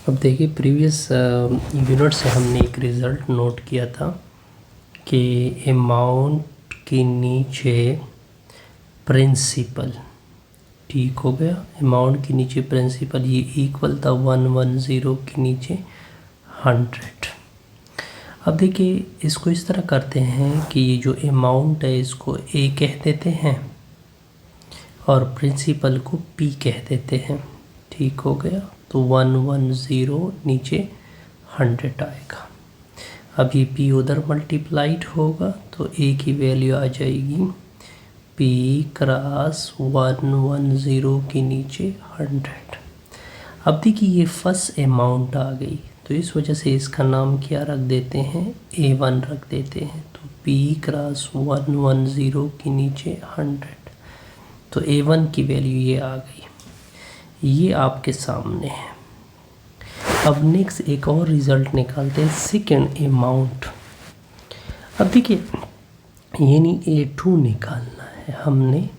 अब देखिए previous unit से हमने एक रिज़ल्ट नोट किया था कि अमाउंट के नीचे प्रिंसिपल, ठीक हो गया। अमाउंट के नीचे प्रिंसिपल ये इक्वल था 110 के नीचे 100। अब देखिए इसको इस तरह करते हैं कि ये जो अमाउंट है इसको ए कह देते हैं और प्रिंसिपल को पी कह देते हैं, ठीक हो गया। तो 110 नीचे 100 आएगा। अब ये पी उधर मल्टीप्लाइड होगा तो ए की वैल्यू आ जाएगी पी क्रॉस 110 के नीचे 100। अब देखिए ये फर्स्ट अमाउंट आ गई तो इस वजह से इसका नाम क्या रख देते हैं, A1 रख देते हैं। तो P क्रॉस 110 के नीचे 100, तो A1 की वैल्यू ये आ गई, ये आपके सामने है। अब नेक्स्ट एक और रिज़ल्ट निकालते हैं, सेकेंड अमाउंट। अब देखिए यानी A2 निकालना है हमने।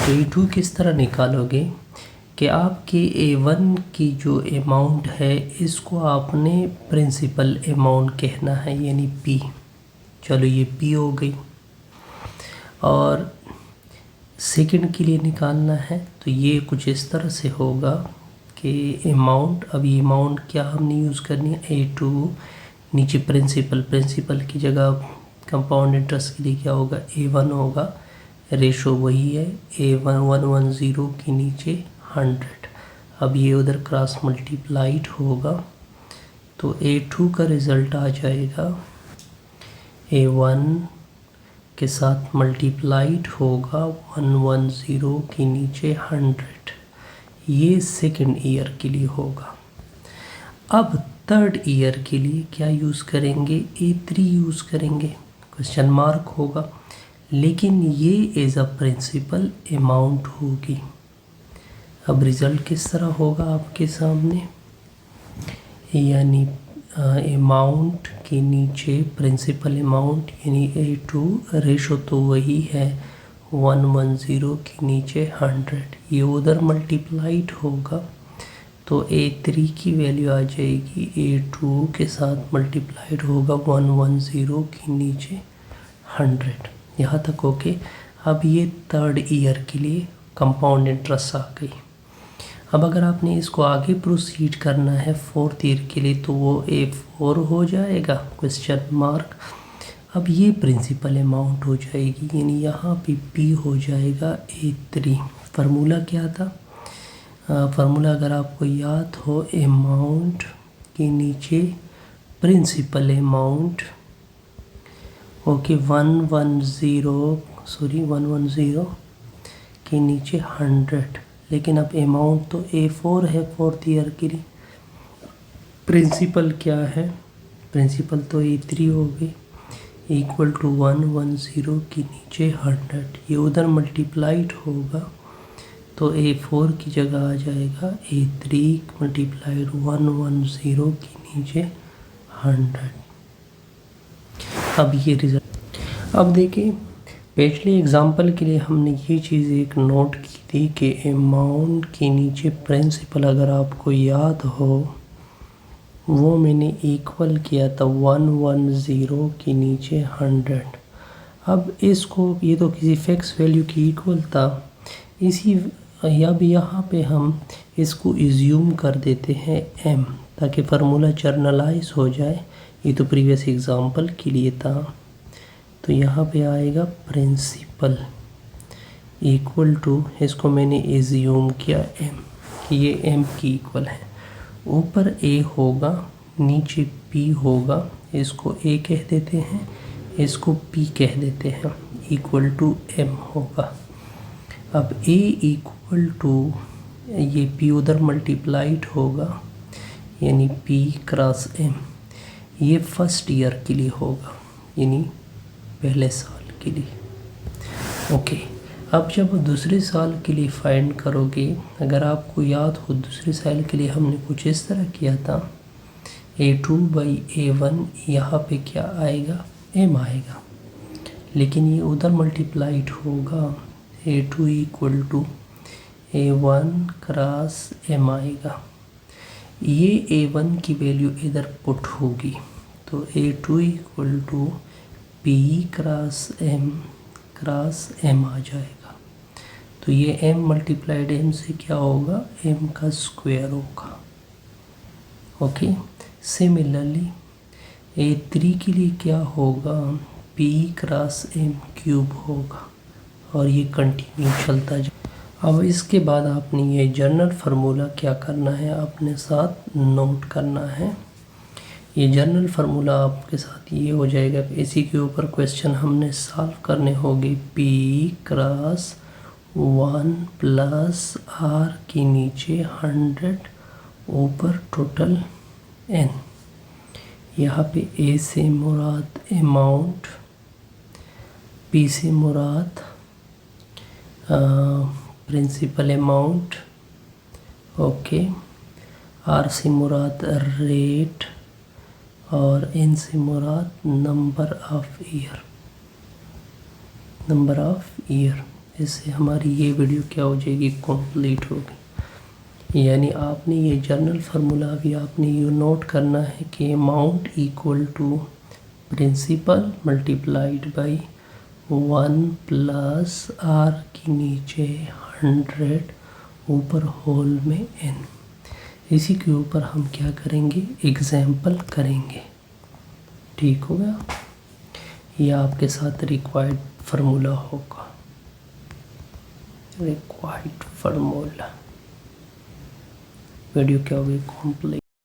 A2 किस तरह निकालोगे कि आपके A1 की जो अमाउंट है इसको आपने प्रिंसिपल अमाउंट कहना है, यानी P। चलो ये P हो गई। और सेकंड के लिए निकालना है तो ये कुछ इस तरह से होगा कि अमाउंट, अब ये अमाउंट क्या हमने यूज़ करनी है, A2 नीचे प्रिंसिपल की जगह कंपाउंड इंटरेस्ट के लिए क्या होगा, A1 होगा। रेशो वही है, A1 110 के नीचे 100। अब ये उधर क्रॉस मल्टीप्लाइड होगा तो A2 का रिज़ल्ट आ जाएगा A1 के साथ मल्टीप्लाइड होगा 110 के नीचे 100। ये सेकंड ईयर के लिए होगा। अब थर्ड ईयर के लिए क्या यूज़ करेंगे, A3 यूज़ करेंगे, क्वेश्चन मार्क होगा, लेकिन ये एज अ प्रिंसिपल अमाउंट होगी। अब रिज़ल्ट किस तरह होगा आपके सामने, यानी अमाउंट के नीचे प्रिंसिपल अमाउंट यानी A2, रेशो तो वही है 110 के नीचे 100, ये उधर मल्टीप्लाइड होगा तो A3 की वैल्यू आ जाएगी A2 के साथ मल्टीप्लाइड होगा 110 के नीचे 100। यहाँ तक ओके। अब ये थर्ड ईयर के लिए कंपाउंड इंटरेस्ट आ गई। अब अगर आपने इसको आगे प्रोसीड करना है फोर्थ ईयर के लिए तो वो A4 हो जाएगा, क्वेश्चन मार्क। अब ये प्रिंसिपल अमाउंट हो जाएगी, यानी यहाँ पे P हो जाएगा A3। फार्मूला क्या था, फार्मूला अगर आपको याद हो, अमाउंट के नीचे प्रिंसिपल अमाउंट, ओके 110 के नीचे 100। लेकिन अब अमाउंट तो A4 है फोर्थ ईयर के लिए, प्रिंसिपल क्या है, प्रिंसिपल तो A3 हो गई, इक्वल टू 110 के नीचे 100। ये उधर मल्टीप्लाइड होगा तो A4 की जगह आ जाएगा A3 मल्टीप्लाइड 110 के नीचे 100। अब ये रिजल्ट, अब देखिए पिछले एग्जाम्पल के लिए हमने ये चीज़ एक नोट की थी कि अमाउंट के नीचे प्रिंसिपल, अगर आपको याद हो, वो मैंने इक्वल किया था 110 के नीचे 100। अब इसको, ये तो किसी फिक्स वैल्यू की इक्वल था, इसी अब यहाँ पे हम इसको इज्यूम कर देते हैं m, ताकि फार्मूला जर्नलाइज हो जाए। ये तो प्रीवियस एग्जाम्पल के लिए था। तो यहाँ पे आएगा प्रिंसिपल इक्वल टू, इसको मैंने इज्यूम किया m कि ये m की इक्वल है। ऊपर a होगा, नीचे p होगा, इसको a कह देते हैं, इसको p कह देते हैं, इक्वल टू m होगा। अब a इक्वल टू, ये p उधर मल्टीप्लाइड होगा यानी p क्रॉस m, ये फर्स्ट ईयर के लिए होगा, यानी पहले साल के लिए। ओके। अब जब दूसरे साल के लिए फाइंड करोगे, अगर आपको याद हो दूसरे साल के लिए हमने कुछ इस तरह किया था, A2 बाई A1, यहाँ पे क्या आएगा, m आएगा, लेकिन ये उधर मल्टीप्लाइड होगा A2 equal to A1 cross m आएगा। ये A1 की वैल्यू इधर पुट होगी तो A2 equal to P cross M आ जाएगा। तो ये M मल्टीप्लाइड M से क्या होगा, M का स्क्वायर होगा। ओके, सिमिलरली A3 के लिए क्या होगा, P क्रॉस M क्यूब होगा और ये कंटिन्यू चलता जाए। अब इसके बाद आपने ये जनरल फार्मूला क्या करना है, अपने साथ नोट करना है। ये जनरल फार्मूला आपके साथ ये हो जाएगा, इसी के ऊपर क्वेश्चन हमने सॉल्व करने होंगे। P क्रॉस 1 प्लस R के नीचे 100 ऊपर टोटल N। यहाँ पे A से मुराद अमाउंट, P से मुराद प्रिंसिपल अमाउंट, ओके, R से मुराद रेट और N से मुराद नंबर ऑफ ईयर। इससे हमारी ये वीडियो क्या हो जाएगी, कंप्लीट होगी। यानी आपने ये जनरल फार्मूला भी आपने ये नोट करना है कि amount equal to principal multiplied by 1 plus R के नीचे 100 ऊपर होल में N। इसी के ऊपर हम क्या करेंगे, एग्जाम्पल करेंगे। ठीक हो गया, यह आपके साथ रिक्वायर्ड फार्मूला होगा, रिक्वायर्ड फार्मूला। वीडियो क्या होगी, कंप्लीट।